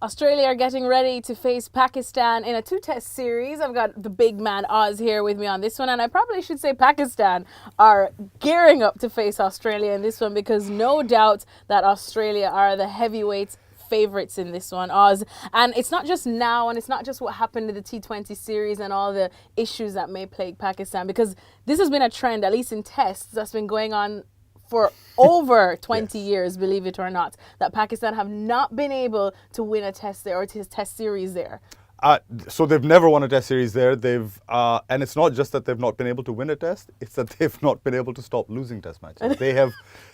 Australia are getting ready to face Pakistan in a two-test series. I've got the big man Oz here with me on this one, and I probably should say Pakistan are gearing up to face Australia in this one because no doubt that Australia are the heavyweights favorites in this one, Oz. And it's not just now, and it's not just what happened in the T20 series and all the issues that may plague Pakistan, because this has been a trend, at least in tests, that's been going on for over 20 years, believe it or not, that Pakistan have not been able to win a test there or test series there. So they've never won a test series there. And it's not just that they've not been able to win a test, it's that they've not been able to stop losing test matches. They have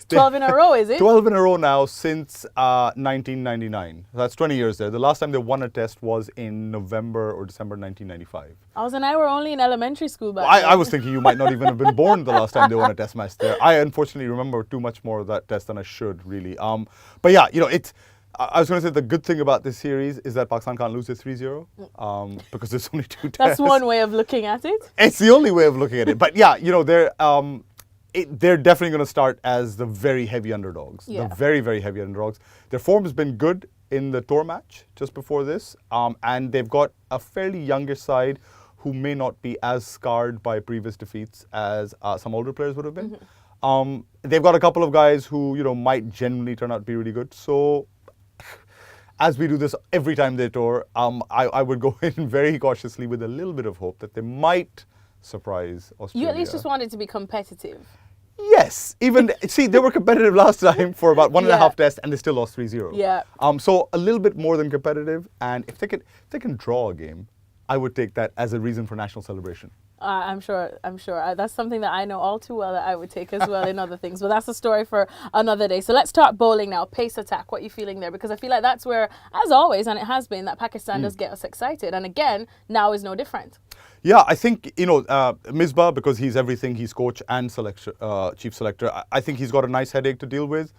12 in a row, is it? 12 in a row now since 1999. That's 20 years there. The last time they won a test was in November or December 1995. Oz and I were only in elementary school back then. I was thinking you might not even have been born the last time they won a test match there. I unfortunately remember too much more of that test than I should, really. But yeah, I was going to say the good thing about this series is that Pakistan can't lose it 3-0 because there's only two tests. That's one way of looking at it. It's the only way of looking at it. But yeah, they're definitely going to start as the very heavy underdogs. Yeah. The very, very heavy underdogs. Their form has been good in the tour match just before this. And they've got a fairly younger side who may not be as scarred by previous defeats as some older players would have been. They've got a couple of guys who, might genuinely turn out to be really good. So as we do this every time they tour, I would go in very cautiously with a little bit of hope that they might surprise Australia. You at least just want it to be competitive. Yes. They were competitive last time for about one and a half tests and they still lost 3-0. Yeah. So a little bit more than competitive. And if they can draw a game, I would take that as a reason for national celebration. I'm sure. That's something that I know all too well that I would take as well in other things. But that's a story for another day. So let's talk bowling now. Pace attack. What are you feeling there? Because I feel like that's where, as always, and it has been, that Pakistan does get us excited. And again, now is no different. Yeah, I think, Misbah, because he's everything, he's coach and chief selector, I think he's got a nice headache to deal with.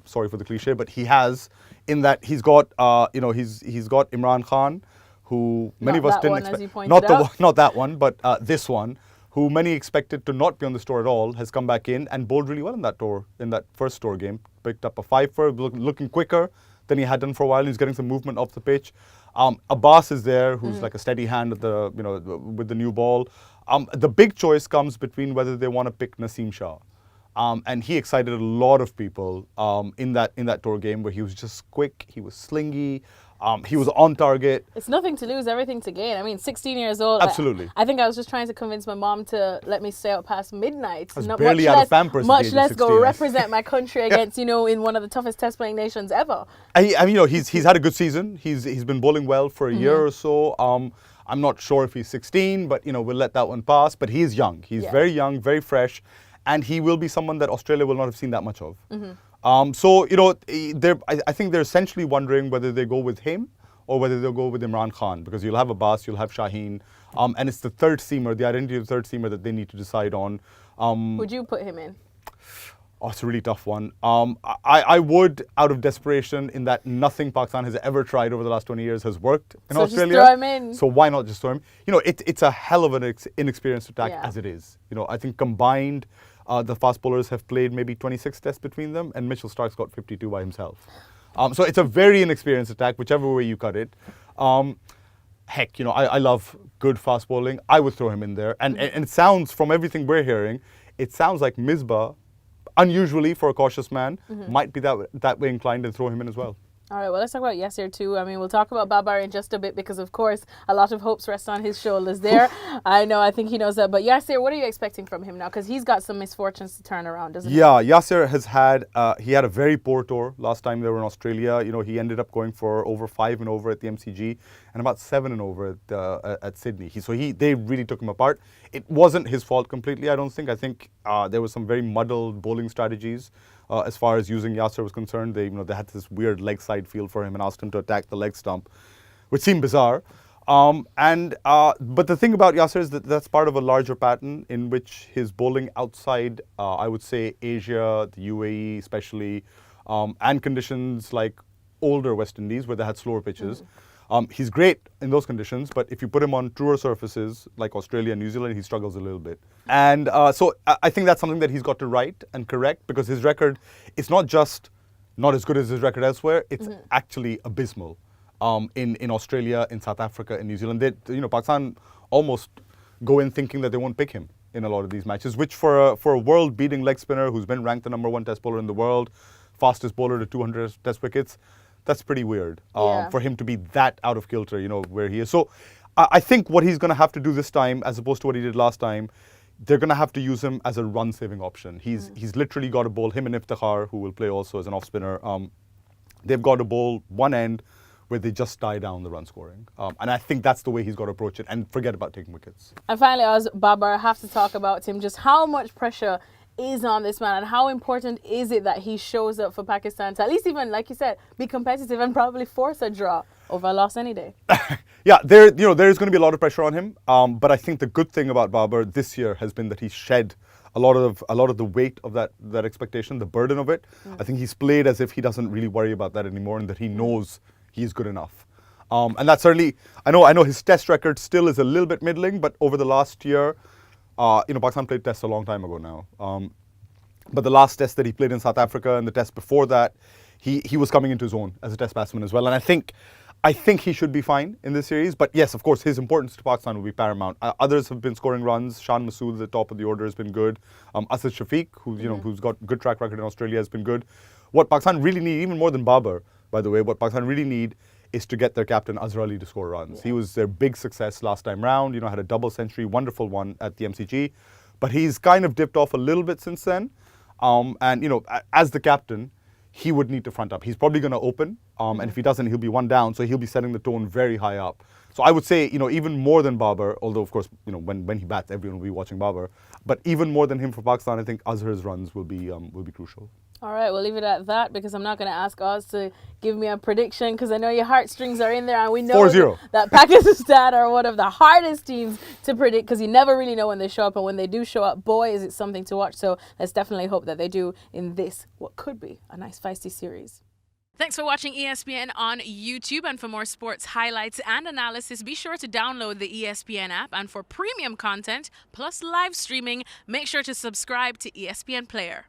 Sorry for the cliche, but he has, in that he's got, he's got Imran Khan, who many of us didn't expect. Not that one, but this one, who many expected to not be on this tour at all, has come back in and bowled really well in that tour, in that first tour game. Picked up a 5-for, looking quicker than he had done for a while. He's getting some movement off the pitch. Abbas is there, who's like a steady hand at with the new ball. The big choice comes between whether they want to pick Naseem Shah. And he excited a lot of people in that tour game where he was just quick, he was slingy, he was on target. It's nothing to lose, everything to gain. I mean, 16 years old. Absolutely. I think I was just trying to convince my mom to let me stay out past midnight. I was barely out of Pampers. Much less go represent my country against, in one of the toughest test playing nations ever. He's had a good season. He's been bowling well for a year or so. I'm not sure if he's 16, but we'll let that one pass. But he's young. He's very young, very fresh, and he will be someone that Australia will not have seen that much of. I think they're essentially wondering whether they go with him or whether they'll go with Imran Khan, because you'll have Abbas, you'll have Shaheen, and it's the third seamer, the identity of the third seamer that they need to decide on. Would you put him in? Oh, it's a really tough one. I would, out of desperation, in that nothing Pakistan has ever tried over the last 20 years has worked in Australia. Just throw him in. So why not just throw him? It's a hell of an inexperienced attack as it is. I think combined, the fast bowlers have played maybe 26 tests between them, and Mitchell Starc's got 52 by himself. So it's a very inexperienced attack, whichever way you cut it. I love good fast bowling. I would throw him in there. And it sounds, from everything we're hearing, it sounds like Misbah, unusually for a cautious man, might be that way inclined and throw him in as well. All right, well, let's talk about Yasir too. I mean, we'll talk about Babar in just a bit because, of course, a lot of hopes rest on his shoulders there. I think he knows that. But Yasir, what are you expecting from him now? Because he's got some misfortunes to turn around, doesn't he? Yeah, Yasir has had a very poor tour last time they were in Australia. He ended up going for over 5 and over at the MCG and about 7 and over at Sydney. They really took him apart. It wasn't his fault completely, I don't think. I think there were some very muddled bowling strategies. As far as using Yasir was concerned, they had this weird leg side feel for him and asked him to attack the leg stump, which seemed bizarre. But the thing about Yasir is that that's part of a larger pattern in which his bowling outside, I would say, Asia, the UAE especially, and conditions like older West Indies where they had slower pitches. He's great in those conditions, but if you put him on truer surfaces like Australia and New Zealand, he struggles a little bit. And so I think that's something that he's got to right and correct, because his record is not just not as good as his record elsewhere, it's actually abysmal. in Australia, in South Africa, in New Zealand. Pakistan almost go in thinking that they won't pick him in a lot of these matches, which for a world-beating leg spinner who's been ranked the #1 test bowler in the world, fastest bowler to 200 test wickets, that's pretty weird for him to be that out of kilter, where he is. So I think what he's going to have to do this time, as opposed to what he did last time, they're going to have to use him as a run-saving option. He's literally got to bowl him and Iftikhar, who will play also as an off-spinner. They've got to bowl one end where they just tie down the run scoring. And I think that's the way he's got to approach it, and forget about taking wickets. And finally, as Babar, I have to talk about him. Just how much pressure is on this man, and how important is it that he shows up for Pakistan to at least, even like you said, be competitive and probably force a draw over a loss any day? Yeah, there is going to be a lot of pressure on him. But I think the good thing about Babar this year has been that he's shed a lot of the weight of that expectation, the burden of it. I think he's played as if he doesn't really worry about that anymore, and that he knows he's good enough. And that's certainly, I know his test record still is a little bit middling, but over the last year, Pakistan played tests a long time ago now. But the last test that he played in South Africa and the test before that, he was coming into his own as a test batsman as well. And I think he should be fine in this series. But yes, of course, his importance to Pakistan will be paramount. Others have been scoring runs. Shan Masood at the top of the order has been good. Asad Shafiq, who's got good track record in Australia, has been good. What Pakistan really need, even more than Babar, by the way, what Pakistan really need is to get their captain Azhar Ali to score runs. He was their big success last time round, had a double century, wonderful one at the MCG. But he's kind of dipped off a little bit since then. And as the captain, he would need to front up. He's probably going to open, and if he doesn't, he'll be one down, so he'll be setting the tone very high up. So I would say, even more than Babar, although of course, when he bats, everyone will be watching Babar. But even more than him for Pakistan, I think Azhar's runs will be crucial. All right, we'll leave it at that, because I'm not going to ask Oz to give me a prediction, because I know your heartstrings are in there, and we know 4-0. that Pakistan are one of the hardest teams to predict, because you never really know when they show up, and when they do show up, boy, is it something to watch. So let's definitely hope that they do in this, what could be a nice feisty series. Thanks for watching ESPN on YouTube, and for more sports highlights and analysis, be sure to download the ESPN app, and for premium content plus live streaming, make sure to subscribe to ESPN Player.